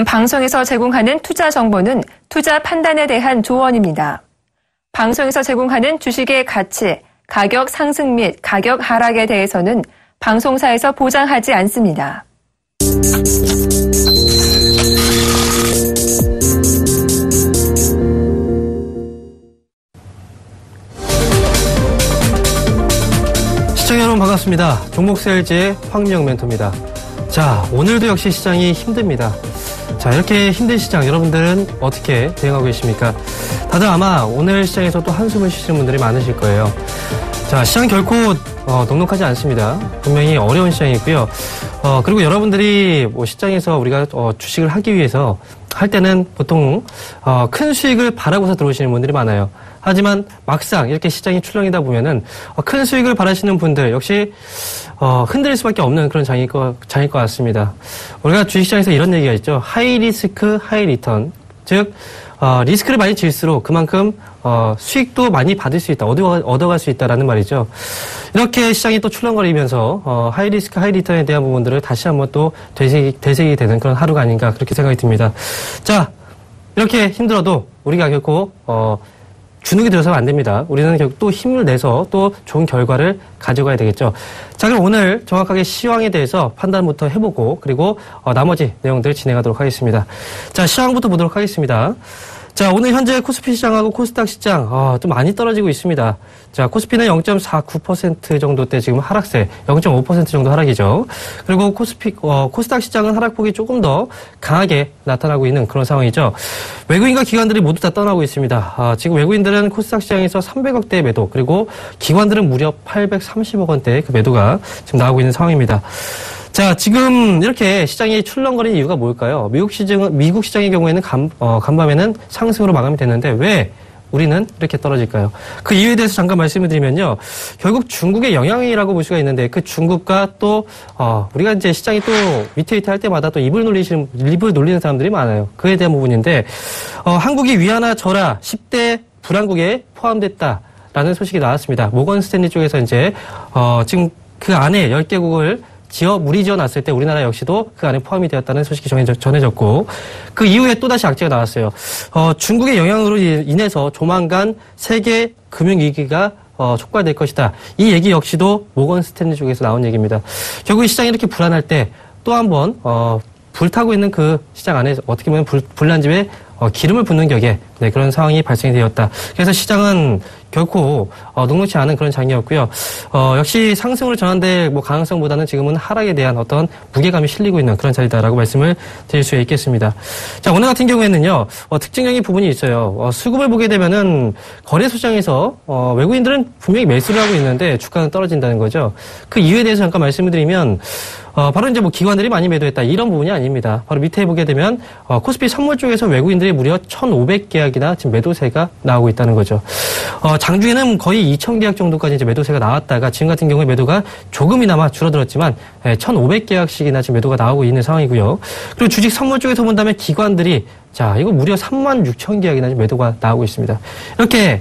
방송에서 제공하는 투자 정보는 투자 판단에 대한 조언입니다. 방송에서 제공하는 주식의 가치, 가격 상승 및 가격 하락에 대해서는 방송사에서 보장하지 않습니다. 시청자 여러분 반갑습니다. 종목세일즈의 황민영 멘토입니다. 자, 오늘도 역시 시장이 힘듭니다. 자, 이렇게 힘든 시장 여러분들은 어떻게 대응하고 계십니까? 다들 아마 오늘 시장에서 또 한숨을 쉬시는 분들이 많으실 거예요. 자, 시장 결코 넉넉하지 않습니다. 분명히 어려운 시장이고요. 그리고 여러분들이 뭐 시장에서 우리가 주식을 하기 위해서 할 때는 보통 큰 수익을 바라고서 들어오시는 분들이 많아요. 하지만 막상 이렇게 시장이 출렁이다 보면은 큰 수익을 바라시는 분들 역시 흔들릴 수밖에 없는 그런 장일 것 같습니다. 우리가 주식시장에서 이런 얘기가 있죠. 하이 리스크, 하이 리턴. 즉 리스크를 많이 질수록 그만큼 수익도 많이 받을 수 있다, 얻어갈 수 있다라는 말이죠. 이렇게 시장이 또 출렁거리면서 하이 리스크, 하이 리턴에 대한 부분들을 다시 한번 또 되새기게 되는 그런 하루가 아닌가 그렇게 생각이 듭니다. 자, 이렇게 힘들어도 우리가 결코 주눅이 들어서는 안 됩니다. 우리는 결국 또 힘을 내서 또 좋은 결과를 가져가야 되겠죠. 자, 그럼 오늘 정확하게 시황에 대해서 판단부터 해보고 그리고 나머지 내용들 진행하도록 하겠습니다. 자, 시황부터 보도록 하겠습니다. 자, 오늘 현재 코스피 시장하고 코스닥 시장 좀 많이 떨어지고 있습니다. 자, 코스피는 0.49% 정도대 지금 하락세, 0.5% 정도 하락이죠. 그리고 코스닥 시장은 하락폭이 조금 더 강하게 나타나고 있는 그런 상황이죠. 외국인과 기관들이 모두 다 떠나고 있습니다. 지금 외국인들은 코스닥 시장에서 300억대의 매도, 그리고 기관들은 무려 830억 원대의 그 매도가 지금 나오고 있는 상황입니다. 자, 지금 이렇게 시장이 출렁거리는 이유가 뭘까요? 미국 시장의 경우에는 간밤에는 상승으로 마감이 됐는데 왜 우리는 이렇게 떨어질까요? 그 이유에 대해서 잠깐 말씀을 드리면요. 결국 중국의 영향이라고 볼 수가 있는데 그 중국과 또 우리가 이제 시장이 또 위태위태할 때마다 또 입을 놀리는 사람들이 많아요. 그에 대한 부분인데 한국이 위안화 절하 10대 불황국에 포함됐다라는 소식이 나왔습니다. 모건 스탠리 쪽에서 이제 지금 그 안에 10개국을 무리 지어놨을 때 우리나라 역시도 그 안에 포함이 되었다는 소식이 전해졌고 그 이후에 또다시 악재가 나왔어요. 중국의 영향으로 인해서 조만간 세계 금융위기가 촉발될 것이다. 이 얘기 역시도 모건 스탠리 쪽에서 나온 얘기입니다. 결국 시장이 이렇게 불안할 때 또 한 번 불타고 있는 그 시장 안에 어떻게 보면 불난 집에 기름을 붓는 격에 그런 상황이 발생이 되었다. 그래서 시장은 결코 녹록지 않은 그런 장이었고요. 역시 상승으로 전환될 가능성보다는 지금은 하락에 대한 어떤 무게감이 실리고 있는 그런 자리다라고 말씀을 드릴 수 있겠습니다. 자, 오늘 같은 경우에는요, 특징적인 부분이 있어요. 수급을 보게 되면은 거래소장에서 외국인들은 분명히 매수를 하고 있는데 주가는 떨어진다는 거죠. 그 이유에 대해서 잠깐 말씀을 드리면 바로 이제 기관들이 많이 매도했다 이런 부분이 아닙니다. 바로 밑에 보게 되면 코스피 선물 쪽에서 외국인들이 무려 1,500계약이나 지금 매도세가 나오고 있다는 거죠. 장중에는 거의 2,000계약 정도까지 이제 매도세가 나왔다가 지금 같은 경우에 매도가 조금이나마 줄어들었지만 1,500계약씩이나 지금 매도가 나오고 있는 상황이고요. 그리고 주식 선물 쪽에서 본다면 기관들이 자, 이거 무려 36,000계약이나 매도가 나오고 있습니다. 이렇게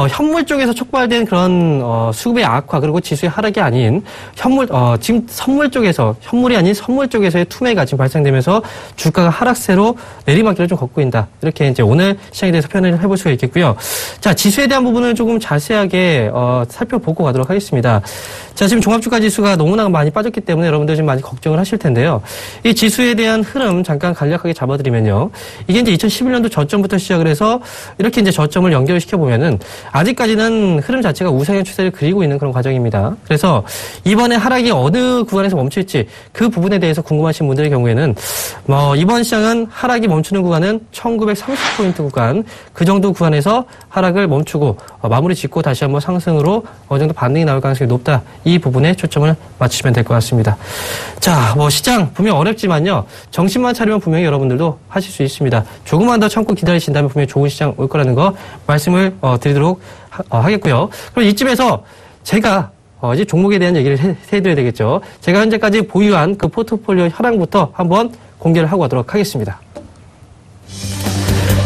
현물 쪽에서 촉발된 그런 수급의 악화 그리고 지수의 하락이 아닌 지금 선물 쪽에서 현물이 아닌 선물 쪽에서의 투매가 지금 발생되면서 주가가 하락세로 내리막길을 좀 걷고 있다. 이렇게 이제 오늘 시장에 대해서 표현을 해볼 수가 있겠고요. 자, 지수에 대한 부분을 조금 자세하게 살펴보고 가도록 하겠습니다. 자, 지금 종합주가 지수가 너무나 많이 빠졌기 때문에 여러분들 지금 많이 걱정을 하실 텐데요. 이 지수에 대한 흐름 잠깐 간략하게 잡아드리면요. 이게 이제 2011년도 저점부터 시작을 해서 이렇게 이제 저점을 연결시켜 보면은 아직까지는 흐름 자체가 우상향 추세를 그리고 있는 그런 과정입니다. 그래서 이번에 하락이 어느 구간에서 멈출지 그 부분에 대해서 궁금하신 분들의 경우에는 이번 시장은 하락이 멈추는 구간은 1930포인트 구간 그 정도 구간에서 하락을 멈추고 마무리 짓고 다시 한번 상승으로 어느 정도 반등이 나올 가능성이 높다. 이 부분에 초점을 맞추시면 될 것 같습니다. 자, 시장 분명 어렵지만요. 정신만 차리면 분명히 여러분들도 하실 수 있습니다. 조금만 더 참고 기다리신다면 분명히 좋은 시장 올 거라는 거 말씀을 드리도록 하겠고요. 그럼 이쯤에서 제가 이제 종목에 대한 얘기를 해드려야 되겠죠. 제가 현재까지 보유한 그 포트폴리오 현황부터 한번 공개를 하고 가도록 하겠습니다.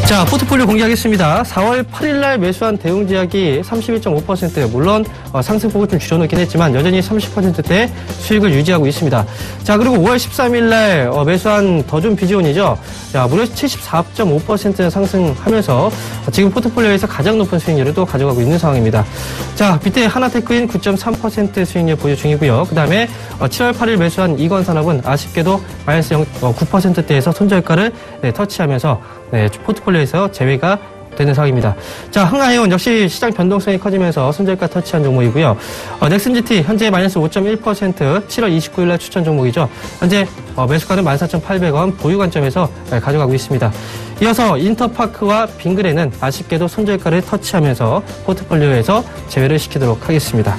자, 포트폴리오 공개하겠습니다. 4월 8일 날 매수한 대웅제약이 31.5%, 물론 상승폭을 좀 줄여놓긴 했지만 여전히 30%대 수익을 유지하고 있습니다. 자, 그리고 5월 13일 날 매수한 더존 비지온이죠. 자, 무려 74.5% 상승하면서 지금 포트폴리오에서 가장 높은 수익률을 또 가져가고 있는 상황입니다. 자, 밑에 하나테크인 9.3% 수익률 보유 중이고요. 그 다음에 7월 8일 매수한 이건산업은 아쉽게도 마이너스 9%대에서 손절가를 터치하면서 포트폴리오에서 제외가 되는 상황입니다. 자, 흥하이온 역시 시장 변동성이 커지면서 손절가 터치한 종목이고요. 넥슨GT 현재 마이너스 5.1% 7월 29일 날 추천 종목이죠. 현재 매수가는 14,800원 보유 관점에서 가져가고 있습니다. 이어서 인터파크와 빙그레는 아쉽게도 손절가를 터치하면서 포트폴리오에서 제외를 시키도록 하겠습니다.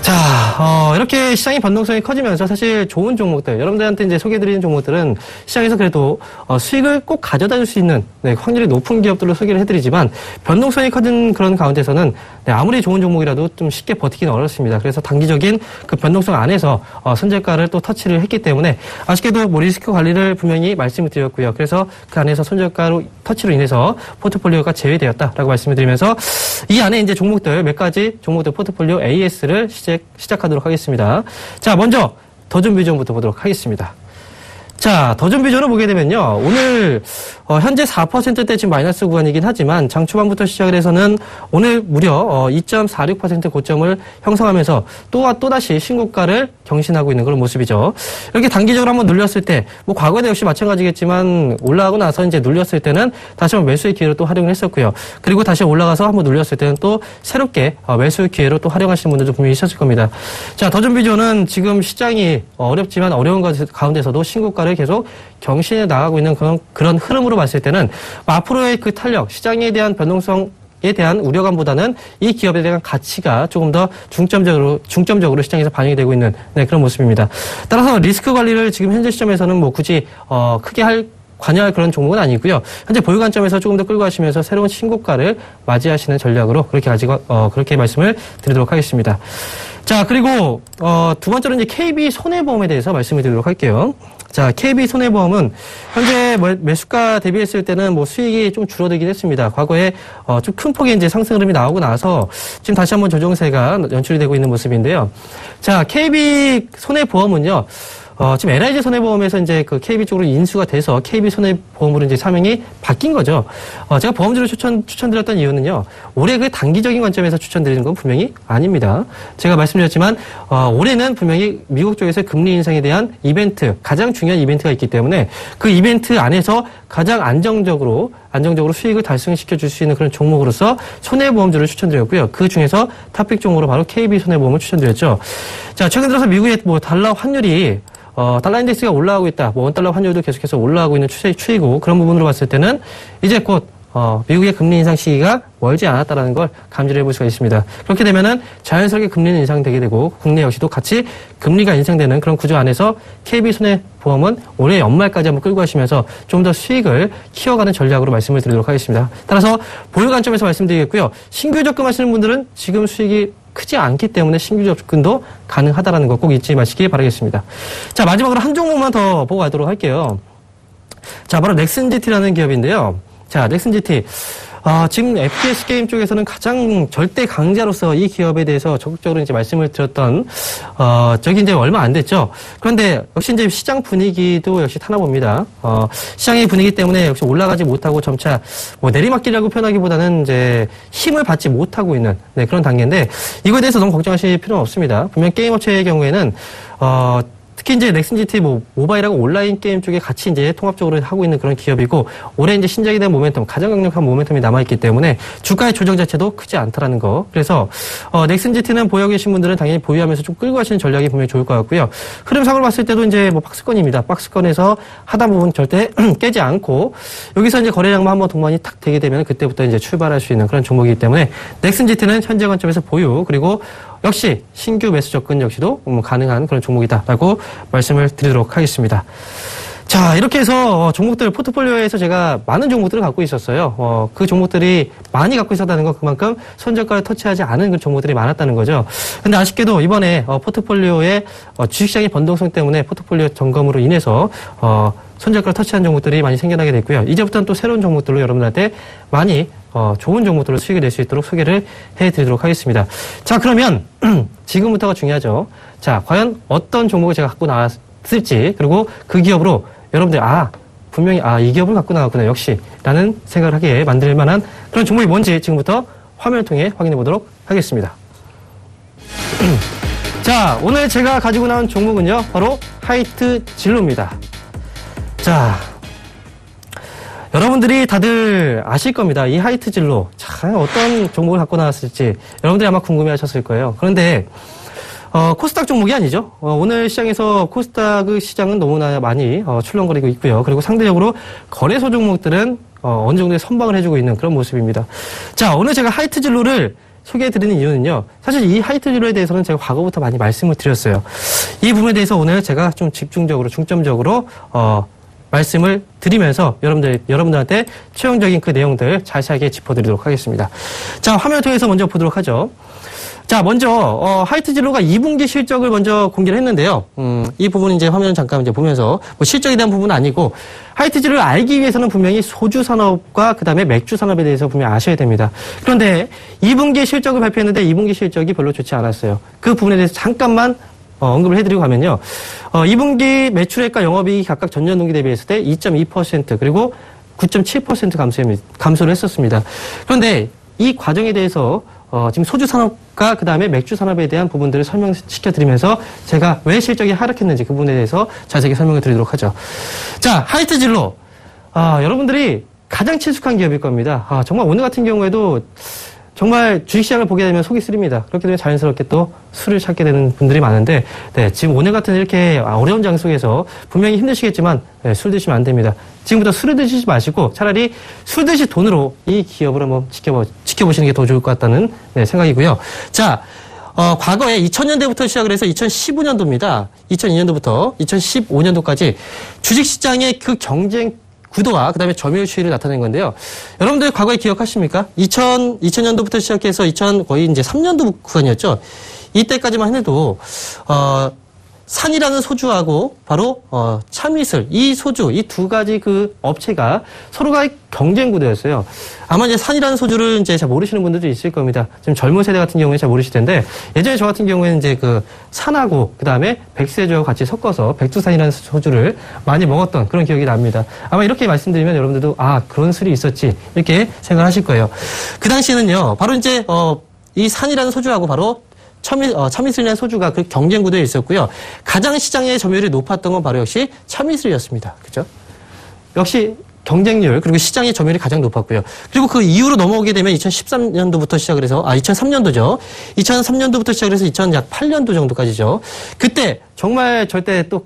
자, 이렇게 시장의 변동성이 커지면서 사실 좋은 종목들, 여러분들한테 이제 소개해드리는 종목들은 시장에서 그래도 수익을 꼭 가져다 줄 수 있는 확률이 높은 기업들로 소개를 해드리지만 변동성이 커진 그런 가운데서는 아무리 좋은 종목이라도 좀 쉽게 버티기는 어렵습니다. 그래서 단기적인 그 변동성 안에서 손절가를 또 터치를 했기 때문에 아쉽게도 뭐 리스크 관리를 분명히 말씀을 드렸고요. 그래서 그 안에서 손절가로 터치로 인해서 포트폴리오가 제외되었다라고 말씀을 드리면서 이 안에 이제 종목들 몇 가지 종목들 포트폴리오 AS를 시작하도록 하겠습니다. 자, 먼저 더존 비전부터 보도록 하겠습니다. 자, 더존 비전을 보게 되면요. 오늘 현재 4%대 지금 마이너스 구간이긴 하지만 장 초반부터 시작을 해서는 오늘 무려 2.46% 고점을 형성하면서 또다시 신고가를 경신하고 있는 그런 모습이죠. 이렇게 단기적으로 한번 눌렸을 때 뭐 과거에도 역시 마찬가지겠지만 올라가고 나서 이제 눌렸을 때는 다시 한번 매수의 기회로 또 활용을 했었고요. 그리고 다시 올라가서 한번 눌렸을 때는 또 새롭게 매수 기회로 또 활용하시는 분들도 분명히 있었을 겁니다. 자, 더존 비전은 지금 시장이 어렵지만 어려운 가운데서도 신고가를 계속 경신해 나가고 있는 그런 흐름으로 봤을 때는 앞으로의 그 탄력, 시장에 대한 변동성에 대한 우려감보다는 이 기업에 대한 가치가 조금 더 중점적으로 시장에서 반영이 되고 있는 그런 모습입니다. 따라서 리스크 관리를 지금 현재 시점에서는 뭐 굳이 크게 관여할 그런 종목은 아니고요. 현재 보유 관점에서 조금 더 끌고 가시면서 새로운 신고가를 맞이하시는 전략으로 그렇게 말씀을 드리도록 하겠습니다. 자, 그리고 두 번째로 이제 KB 손해보험에 대해서 말씀을 드리도록 할게요. 자, KB 손해보험은 현재 매수가 대비했을 때는 뭐 수익이 좀 줄어들긴 했습니다. 과거에 좀 큰 폭의 이제 상승 흐름이 나오고 나서 지금 다시 한번 조정세가 연출이 되고 있는 모습인데요. 자, KB 손해보험은요. 지금 LIG 손해보험에서 이제 그 KB 쪽으로 인수가 돼서 KB 손해보험으로 이제 사명이 바뀐 거죠. 제가 보험주를 추천드렸던 이유는요. 올해 그 단기적인 관점에서 추천드리는 건 분명히 아닙니다. 제가 말씀드렸지만, 올해는 분명히 미국 쪽에서 금리 인상에 대한 이벤트, 가장 중요한 이벤트가 있기 때문에 그 이벤트 안에서 가장 안정적으로 수익을 달성시켜 줄 수 있는 그런 종목으로서 손해보험주를 추천드렸고요. 그 중에서 탑픽 종목으로 바로 KB 손해보험을 추천드렸죠. 자, 최근 들어서 미국의 뭐 달러 환율이 달러 인덱스가 올라가고 있다. 뭐 원달러 환율도 계속해서 올라가고 있는 추이고 그런 부분으로 봤을 때는 이제 곧 미국의 금리 인상 시기가 멀지 않았다라는 걸 감지를 해볼 수가 있습니다. 그렇게 되면은 자연스럽게 금리는 인상되게 되고 국내 역시도 같이 금리가 인상되는 그런 구조 안에서 KB 손해보험은 올해 연말까지 한번 끌고 가시면서 좀 더 수익을 키워가는 전략으로 말씀을 드리도록 하겠습니다. 따라서 보유 관점에서 말씀드리겠고요. 신규 접근하시는 분들은 지금 수익이 크지 않기 때문에 신규 접근도 가능하다는 거 꼭 잊지 마시기 바라겠습니다. 자, 마지막으로 한 종목만 더 보고 가도록 할게요. 자, 바로 넥슨GT라는 기업인데요. 자, 넥슨GT. 지금 FPS 게임 쪽에서는 가장 절대 강자로서 이 기업에 대해서 적극적으로 이제 말씀을 드렸던, 저기 이제 얼마 안 됐죠. 그런데 역시 이제 시장 분위기도 역시 타나 봅니다. 시장의 분위기 때문에 역시 올라가지 못하고 점차 뭐 내리막길이라고 표현하기보다는 이제 힘을 받지 못하고 있는 그런 단계인데 이거에 대해서 너무 걱정하실 필요는 없습니다. 분명 게임 업체의 경우에는, 특히 이제 넥슨GT 모바일하고 온라인 게임 쪽에 같이 이제 통합적으로 하고 있는 그런 기업이고 올해 이제 신작에 대한 모멘텀, 가장 강력한 모멘텀이 남아있기 때문에 주가의 조정 자체도 크지 않다라는 거. 그래서 넥슨GT는 보유 계신 분들은 당연히 보유하면서 좀 끌고 가시는 전략이 분명히 좋을 것 같고요. 흐름상으로 봤을 때도 이제 뭐 박스권입니다. 박스권에서 하단 부분 절대 깨지 않고 여기서 이제 거래량만 한번 동반이 탁 되게 되면 그때부터 이제 출발할 수 있는 그런 종목이기 때문에 넥슨GT는 현재 관점에서 보유 그리고 역시 신규 매수 접근 역시도 가능한 그런 종목이다라고 말씀을 드리도록 하겠습니다. 자, 이렇게 해서 종목들 포트폴리오에서 제가 많은 종목들을 갖고 있었어요. 그 종목들이 많이 갖고 있었다는 건 그만큼 손절가를 터치하지 않은 그 종목들이 많았다는 거죠. 근데 아쉽게도 이번에 포트폴리오의 주식시장의 변동성 때문에 포트폴리오 점검으로 인해서 손절가를 터치한 종목들이 많이 생겨나게 됐고요. 이제부터는 또 새로운 종목들로 여러분들한테 많이 좋은 종목들로 수익을 낼 수 있도록 소개를 해드리도록 하겠습니다. 자, 그러면 지금부터가 중요하죠. 자, 과연 어떤 종목을 제가 갖고 나왔을지, 그리고 그 기업으로 여러분들 분명히 이 기업을 갖고 나왔구나 역시 라는 생각을 하게 만들 만한 그런 종목이 뭔지 지금부터 화면을 통해 확인해 보도록 하겠습니다. 자, 오늘 제가 가지고 나온 종목은요, 바로 하이트 진로입니다. 자, 여러분들이 다들 아실 겁니다. 이 하이트 진로, 참 어떤 종목을 갖고 나왔을지 여러분들이 아마 궁금해 하셨을 거예요. 그런데 코스닥 종목이 아니죠. 오늘 시장에서 코스닥 시장은 너무나 많이 출렁거리고 있고요. 그리고 상대적으로 거래소 종목들은 어느 정도의 선방을 해주고 있는 그런 모습입니다. 자, 오늘 제가 하이트 진로를 소개해드리는 이유는요, 사실 이 하이트 진로에 대해서는 제가 과거부터 많이 말씀을 드렸어요. 이 부분에 대해서 오늘 제가 좀 집중적으로, 중점적으로 말씀을 드리면서 여러분들한테 최종적인 그 내용들 자세하게 짚어드리도록 하겠습니다. 자, 화면을 통해서 먼저 보도록 하죠. 자, 먼저 하이트 진로가 2분기 실적을 먼저 공개를 했는데요. 이 부분은 이제 화면을 잠깐 이제 보면서 실적에 대한 부분은 아니고 하이트 진로를 알기 위해서는 분명히 소주 산업과 그다음에 맥주 산업에 대해서 분명히 아셔야 됩니다. 그런데 2분기 실적을 발표했는데 2분기 실적이 별로 좋지 않았어요. 그 부분에 대해서 잠깐만 언급을 해드리고 가면요. 2분기 매출액과 영업이익이 각각 전년 동기 대비했을 때 2.2% 그리고 9.7% 감소를 했었습니다. 그런데 이 과정에 대해서 지금 소주 산업과 그 다음에 맥주 산업에 대한 부분들을 설명시켜드리면서 제가 왜 실적이 하락했는지 그 부분에 대해서 자세하게 설명을 드리도록 하죠. 자, 하이트 진로. 여러분들이 가장 친숙한 기업일 겁니다. 정말 오늘 같은 경우에도 정말 주식시장을 보게 되면 속이 쓰립니다. 그렇게 되면 자연스럽게 또 술을 찾게 되는 분들이 많은데, 네, 지금 오늘 같은 이렇게 어려운 장 속에서 분명히 힘드시겠지만, 네, 술 드시면 안 됩니다. 지금부터 술을 드시지 마시고 차라리 술 드실 돈으로 이 기업을 한번 지켜보시는 게 더 좋을 것 같다는 생각이고요. 자, 과거에 2000년대부터 시작을 해서 2015년도입니다. 2002년도부터 2015년도까지 주식시장의 그 경쟁 구도와 그다음에 점유율 추이를 나타낸 건데요. 여러분들 과거에 기억하십니까? 2000년도부터 시작해서 거의 이제 3년도 구간이었죠. 이때까지만 해도 산이라는 소주하고 바로 참이슬 이 소주 이 두 가지 그 업체가 서로가 경쟁 구도였어요. 아마 이제 산이라는 소주를 이제 잘 모르시는 분들도 있을 겁니다. 지금 젊은 세대 같은 경우에 잘 모르실 텐데 예전에 저 같은 경우에는 이제 그 산하고 그 다음에 백세주하고 같이 섞어서 백두산이라는 소주를 많이 먹었던 그런 기억이 납니다. 아마 이렇게 말씀드리면 여러분들도 그런 술이 있었지 이렇게 생각하실 거예요. 그 당시에는요 바로 이제 이 산이라는 소주하고 바로 참이슬이라는 소주가 그 경쟁 구도에 있었고요. 가장 시장의 점유율이 높았던 건 바로 역시 참이슬이었습니다. 그죠? 역시 경쟁률 그리고 시장의 점유율이 가장 높았고요. 그리고 그 이후로 넘어오게 되면 2013년도부터 시작을 해서 2003년도죠. 2003년도부터 시작을 해서 2008년도 정도까지죠. 그때 정말 절대 또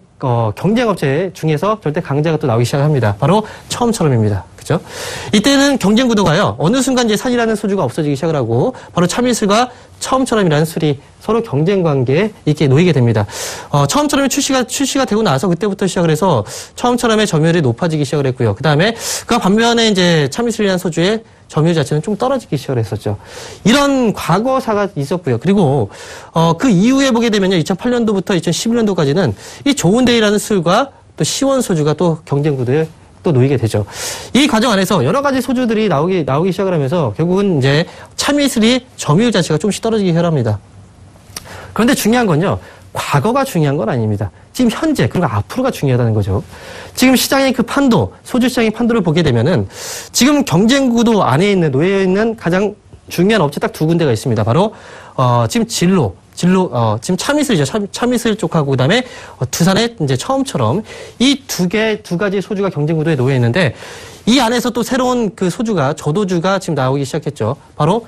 경쟁업체 중에서 절대 강자가 또 나오기 시작합니다. 바로 처음처럼입니다. 그죠? 이때는 경쟁 구도가요. 어느 순간 이제 산이라는 소주가 없어지기 시작을 하고 바로 참이슬과 처음처럼이라는 술이 서로 경쟁 관계에 이렇게 놓이게 됩니다. 처음처럼이 출시가 되고 나서 그때부터 시작을 해서 처음처럼의 점유율이 높아지기 시작을 했고요. 그다음에 그 반면에 이제 참이슬이라는 소주의 점유율 자체는 좀 떨어지기 시작을 했었죠. 이런 과거사가 있었고요. 그리고 그 이후에 보게 되면요. 2008년도부터 2011년도까지는 이 좋은데이라는 술과 또 시원 소주가 또 경쟁 구도에 또 놓이게 되죠. 이 과정 안에서 여러 가지 소주들이 나오기 시작을 하면서 결국은 이제 참이슬이 점유율 자체가 조금씩 떨어지기 시작합니다. 그런데 중요한 건요. 과거가 중요한 건 아닙니다. 지금 현재 그리고 앞으로가 중요하다는 거죠. 지금 시장의 그 판도, 소주 시장의 판도를 보게 되면은 지금 경쟁 구도 안에 놓여 있는 가장 중요한 업체 딱 두 군데가 있습니다. 바로 지금 지금 참이슬이죠. 참이슬 쪽하고 그다음에 두산의 이제 처음처럼 이 두 가지 소주가 경쟁 구도에 놓여 있는데 이 안에서 또 새로운 그 소주가 저도주가 지금 나오기 시작했죠. 바로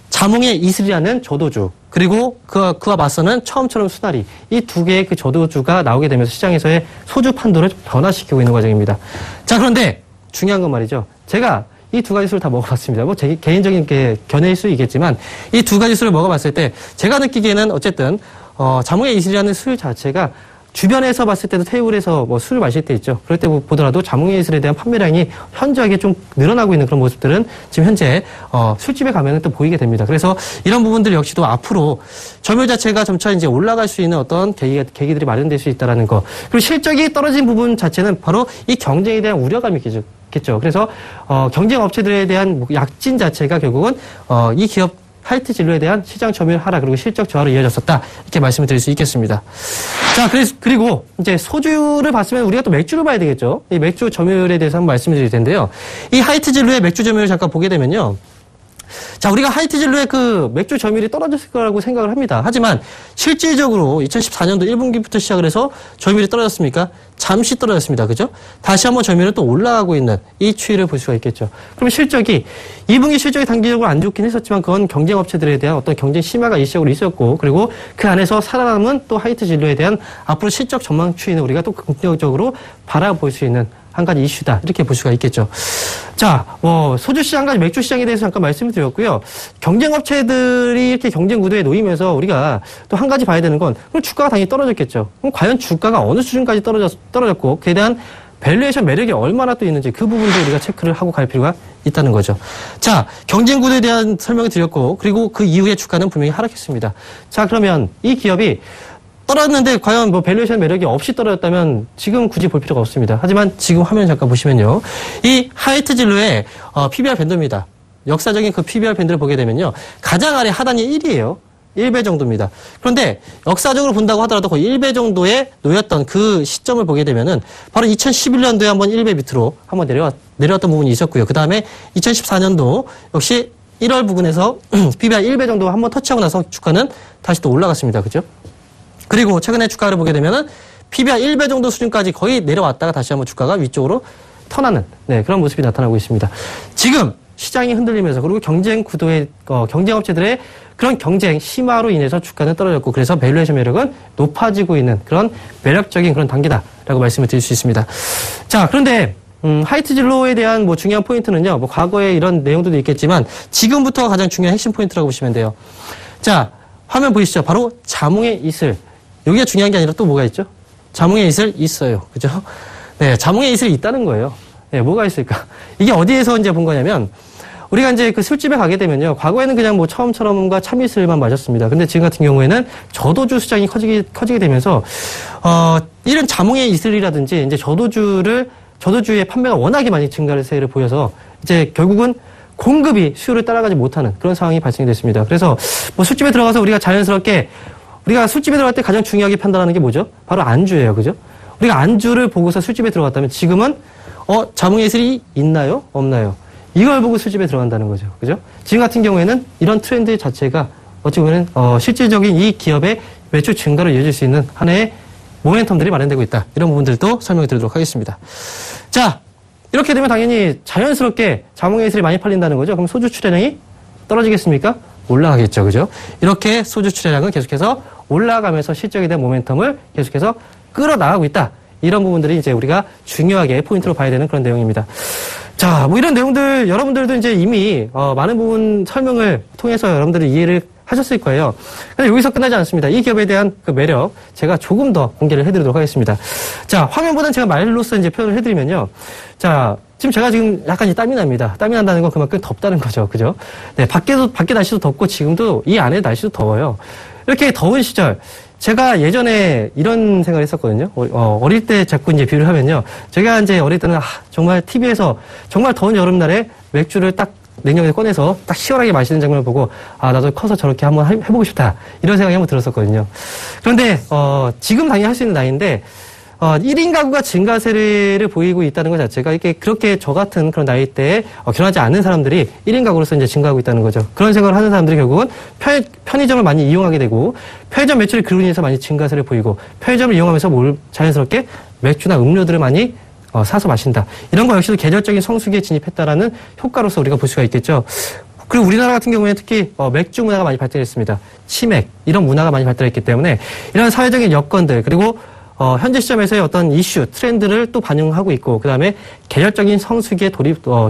자몽의 이슬이라는 저도주 그리고 그와 맞서는 처음처럼 수나리 이 두 개의 그 저도주가 나오게 되면서 시장에서의 소주 판도를 변화시키고 있는 과정입니다. 자, 그런데 중요한 건 말이죠. 제가 이 두 가지 술을 다 먹어봤습니다. 뭐 제 개인적인 게 견해일 수 있겠지만 이 두 가지 술을 먹어봤을 때 제가 느끼기에는 어쨌든 자몽의 이슬이라는 술 자체가 주변에서 봤을 때도 테이블에서 뭐 술을 마실 때 있죠. 그럴 때 보더라도 자몽의 이슬에 대한 판매량이 현저하게 좀 늘어나고 있는 그런 모습들은 지금 현재 술집에 가면은 또 보이게 됩니다. 그래서 이런 부분들 역시도 앞으로 점유율 자체가 점차 이제 올라갈 수 있는 어떤 계기들이 마련될 수 있다라는 거. 그리고 실적이 떨어진 부분 자체는 바로 이 경쟁에 대한 우려감이 있겠죠. 그래서 경쟁 업체들에 대한 약진 자체가 결국은 이 기업 하이트 진로에 대한 시장 점유율 하락 그리고 실적 저하로 이어졌었다 이렇게 말씀을 드릴 수 있겠습니다. 자, 그리고 이제 소주를 봤으면 우리가 또 맥주를 봐야 되겠죠. 이 맥주 점유율에 대해서 한번 말씀을 드릴 텐데요. 이 하이트 진로의 맥주 점유율 잠깐 보게 되면요. 자, 우리가 하이트 진로의 그 맥주 점유율이 떨어졌을 거라고 생각을 합니다. 하지만 실질적으로 2014년도 1분기부터 시작을 해서 점유율이 떨어졌습니까? 잠시 떨어졌습니다. 그죠? 다시 한번 점유율은 또 올라가고 있는 이 추이를 볼 수가 있겠죠. 그럼 실적이 2분기 실적이 단기적으로 안 좋긴 했었지만 그건 경쟁 업체들에 대한 어떤 경쟁 심화가 일시적으로 있었고 그리고 그 안에서 살아남은 또 하이트 진로에 대한 앞으로 실적 전망 추이는 우리가 또 긍정적으로 바라볼 수 있는 한 가지 이슈다. 이렇게 볼 수가 있겠죠. 자, 소주 시장과 맥주 시장에 대해서 잠깐 말씀을 드렸고요. 경쟁 업체들이 이렇게 경쟁 구도에 놓이면서 우리가 또 한 가지 봐야 되는 건 그럼 주가가 당연히 떨어졌겠죠. 그럼 과연 주가가 어느 수준까지 떨어졌고 그에 대한 밸류에이션 매력이 얼마나 또 있는지 그 부분도 우리가 체크를 하고 갈 필요가 있다는 거죠. 자, 경쟁 구도에 대한 설명을 드렸고 그리고 그 이후에 주가는 분명히 하락했습니다. 자, 그러면 이 기업이 떨어졌는데 과연 밸류에이션 매력이 없이 떨어졌다면 지금 굳이 볼 필요가 없습니다. 하지만 지금 화면 잠깐 보시면요. 이 하이트 진로의 PBR 밴드입니다. 역사적인 그 PBR 밴드를 보게 되면요. 가장 아래 하단이 1이에요. 1배 정도입니다. 그런데 역사적으로 본다고 하더라도 거의 1배 정도에 놓였던 그 시점을 보게 되면은 바로 2011년도에 한번 1배 밑으로 한번 내려왔던 부분이 있었고요. 그 다음에 2014년도 역시 1월 부근에서 PBR 1배 정도 한번 터치하고 나서 주가는 다시 또 올라갔습니다. 그죠? 그리고 최근에 주가를 보게 되면은 PBR 1배 정도 수준까지 거의 내려왔다가 다시 한번 주가가 위쪽으로 턴하는 그런 모습이 나타나고 있습니다. 지금 시장이 흔들리면서 그리고 경쟁 구도의 경쟁 업체들의 그런 경쟁 심화로 인해서 주가는 떨어졌고 그래서 밸류에이션 매력은 높아지고 있는 그런 매력적인 그런 단계다라고 말씀을 드릴 수 있습니다. 자, 그런데 하이트 진로에 대한 중요한 포인트는요. 과거에 이런 내용들도 있겠지만 지금부터 가장 중요한 핵심 포인트라고 보시면 돼요. 자, 화면 보이시죠? 바로 자몽의 이슬. 여기가 중요한 게 아니라 또 뭐가 있죠? 자몽의 이슬 있어요. 그죠? 네, 자몽의 이슬이 있다는 거예요. 네, 뭐가 있을까? 이게 어디에서 이제 본 거냐면, 우리가 이제 그 술집에 가게 되면요. 과거에는 그냥 처음처럼과 참이슬만 마셨습니다. 근데 지금 같은 경우에는 저도주 시장이 커지게 되면서, 이런 자몽의 이슬이라든지 이제 저도주의 판매가 워낙에 많이 증가세를 보여서 이제 결국은 공급이 수요를 따라가지 못하는 그런 상황이 발생이 됐습니다. 그래서 술집에 들어가서 우리가 자연스럽게 우리가 술집에 들어갈 때 가장 중요하게 판단하는 게 뭐죠? 바로 안주예요. 그죠? 우리가 안주를 보고서 술집에 들어갔다면 지금은 자몽의 이슬이 있나요? 없나요? 이걸 보고 술집에 들어간다는 거죠. 그죠? 지금 같은 경우에는 이런 트렌드 자체가 어찌 보면 실질적인 이 기업의 매출 증가로 이어질 수 있는 하나의 모멘텀들이 마련되고 있다. 이런 부분들도 설명을 드리도록 하겠습니다. 자, 이렇게 되면 당연히 자연스럽게 자몽의 이슬이 많이 팔린다는 거죠. 그럼 소주 출하량이 떨어지겠습니까? 올라가겠죠. 그죠? 이렇게 소주 출하량은 계속해서 올라가면서 실적에 대한 모멘텀을 계속해서 끌어나가고 있다. 이런 부분들이 이제 우리가 중요하게 포인트로 봐야 되는 그런 내용입니다. 자, 이런 내용들 여러분들도 이제 이미 많은 부분 설명을 통해서 여러분들이 이해를 하셨을 거예요. 근데 여기서 끝나지 않습니다. 이 기업에 대한 그 매력 제가 조금 더 공개를 해드리도록 하겠습니다. 자, 화면보다는 제가 말로써 이제 표현을 해드리면요. 자, 제가 지금 약간 땀이 납니다. 땀이 난다는 건 그만큼 덥다는 거죠. 그죠? 네, 밖에 날씨도 덥고 지금도 이 안에 날씨도 더워요. 이렇게 더운 시절 제가 예전에 이런 생각을 했었거든요. 어릴 때 자꾸 이제 비유를 하면요. 제가 이제 어릴 때는 정말 TV에서 정말 더운 여름날에 맥주를 딱 냉장고에 꺼내서 딱 시원하게 마시는 장면을 보고 나도 커서 저렇게 한번 해보고 싶다. 이런 생각이 한번 들었었거든요. 그런데 지금 당연히 할 수 있는 나이인데 1인 가구가 증가세를 보이고 있다는 것 자체가 이게 그렇게 저 같은 그런 나이대에 결혼하지 않는 사람들이 1인 가구로서 이제 증가하고 있다는 거죠. 그런 생각을 하는 사람들이 결국은 편의점을 많이 이용하게 되고 편의점 매출이 그로 인해서 많이 증가세를 보이고 편의점을 이용하면서 자연스럽게 맥주나 음료들을 많이 사서 마신다. 이런 거 역시도 계절적인 성수기에 진입했다라는 효과로서 우리가 볼 수가 있겠죠. 그리고 우리나라 같은 경우에는 특히 맥주 문화가 많이 발전했습니다. 치맥 이런 문화가 많이 발달했기 때문에 이런 사회적인 여건들 그리고 현재 시점에서의 어떤 이슈, 트렌드를 또 반영하고 있고, 그 다음에 계절적인 성수기에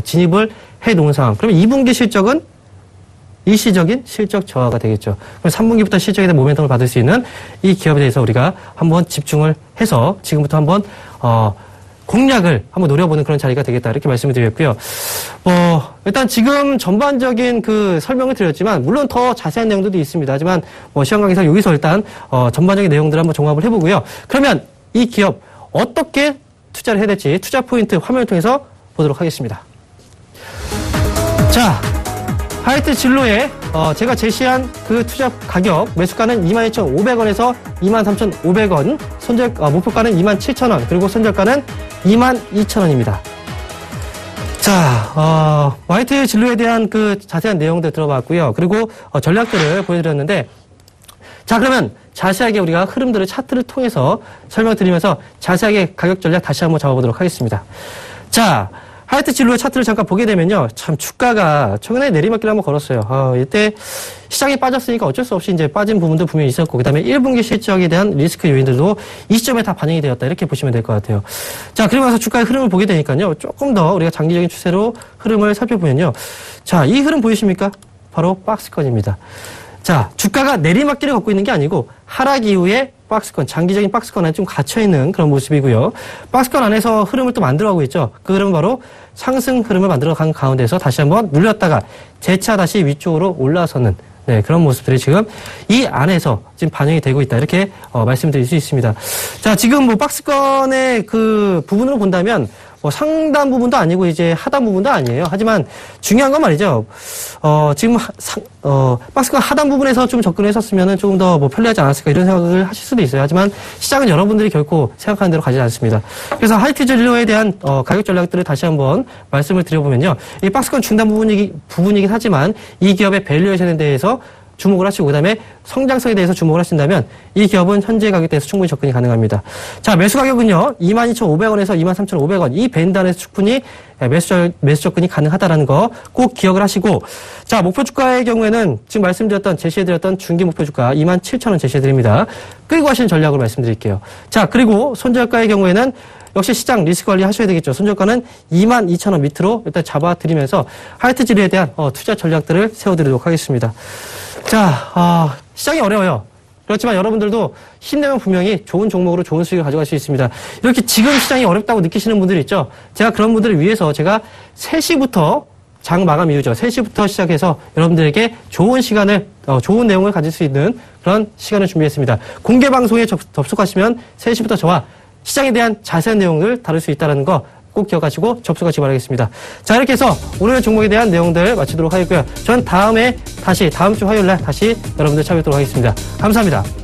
진입을 해 놓은 상황. 그러면 2분기 실적은 일시적인 실적 저하가 되겠죠. 그럼 3분기부터 실적에 대한 모멘텀을 받을 수 있는 이 기업에 대해서 우리가 한번 집중을 해서 지금부터 한번, 공략을 한번 노려보는 그런 자리가 되겠다. 이렇게 말씀을 드렸고요. 일단 지금 전반적인 그 설명을 드렸지만, 물론 더 자세한 내용들도 있습니다. 하지만, 시험 강의상 여기서 일단, 전반적인 내용들을 한번 종합을 해보고요. 그러면 이 기업, 어떻게 투자를 해야 될지, 투자 포인트 화면을 통해서 보도록 하겠습니다. 자, 하이트 진로에 제가 제시한 그 투자 가격 매수가는 22,500원에서 23,500원, 목표가는 27,000원, 그리고 손절가는 22,000원입니다. 자, 화이트 진로에 대한 그 자세한 내용들 들어봤고요. 그리고 전략들을 보여드렸는데, 자, 그러면 자세하게 우리가 흐름들을 차트를 통해서 설명드리면서 자세하게 가격 전략 다시 한번 잡아보도록 하겠습니다. 자, 하이트 진로의 차트를 잠깐 보게 되면요. 참 주가가 최근에 내리막길을 한번 걸었어요. 이때 시장이 빠졌으니까 어쩔 수 없이 이제 빠진 부분도 분명히 있었고, 그 다음에 1분기 실적에 대한 리스크 요인들도 이 시점에 다 반영이 되었다. 이렇게 보시면 될 것 같아요. 자, 그리고 나서 주가의 흐름을 보게 되니까요. 조금 더 우리가 장기적인 추세로 흐름을 살펴보면요. 자, 이 흐름 보이십니까? 바로 박스권입니다. 자, 주가가 내리막길을 걷고 있는 게 아니고 하락 이후에 박스권, 장기적인 박스권 안에 좀 갇혀있는 그런 모습이고요. 박스권 안에서 흐름을 또 만들어가고 있죠. 그 흐름은 바로 상승 흐름을 만들어간 가운데서 다시 한번 눌렸다가 재차 다시 위쪽으로 올라서는 그런 모습들이 지금 이 안에서 지금 반영이 되고 있다. 이렇게 말씀드릴 수 있습니다. 자, 지금 뭐 박스권의 그 부분으로 본다면 뭐 상단 부분도 아니고 이제 하단 부분도 아니에요. 하지만 중요한 건 말이죠. 지금 박스권 하단 부분에서 좀 접근했었으면은 조금 더 뭐 편리하지 않았을까 이런 생각을 하실 수도 있어요. 하지만 시장은 여러분들이 결코 생각하는 대로 가지 않습니다. 그래서 하이트 진로에 대한 가격 전략들을 다시 한번 말씀을 드려보면요. 이 박스권 중단 부분이긴 하지만 이 기업의 밸류에이션에 대해서 주목을 하시고 그다음에 성장성에 대해서 주목을 하신다면 이 기업은 현재 가격대에서 충분히 접근이 가능합니다. 자, 매수 가격은요. 22,500원에서 23,500원 이 밴드 안에서 충분히 매수 접근이 가능하다라는 거 꼭 기억을 하시고, 자, 목표 주가의 경우에는 지금 제시해드렸던 중기 목표 주가 27,000원 제시해드립니다. 끌고 가시는 전략으로 말씀드릴게요. 자, 그리고 손절가의 경우에는 역시 시장 리스크 관리 하셔야 되겠죠. 손절가는 22,000원 밑으로 일단 잡아드리면서 하이트 진로에 대한 투자 전략들을 세워드리도록 하겠습니다. 자, 시장이 어려워요. 그렇지만 여러분들도 힘내면 분명히 좋은 종목으로 좋은 수익을 가져갈 수 있습니다. 이렇게 지금 시장이 어렵다고 느끼시는 분들이 있죠. 제가 그런 분들을 위해서 제가 3시부터 장 마감 이후죠. 3시부터 시작해서 여러분들에게 좋은 시간을, 좋은 내용을 가질 수 있는 그런 시간을 준비했습니다. 공개 방송에 접속하시면 3시부터 저와 시장에 대한 자세한 내용을 다룰 수 있다는 거 꼭 기억하시고 접속하시기 바라겠습니다. 자, 이렇게 해서 오늘의 종목에 대한 내용들 마치도록 하겠고요. 전 다음 주 화요일 날 다시 여러분들 찾아뵙도록 하겠습니다. 감사합니다.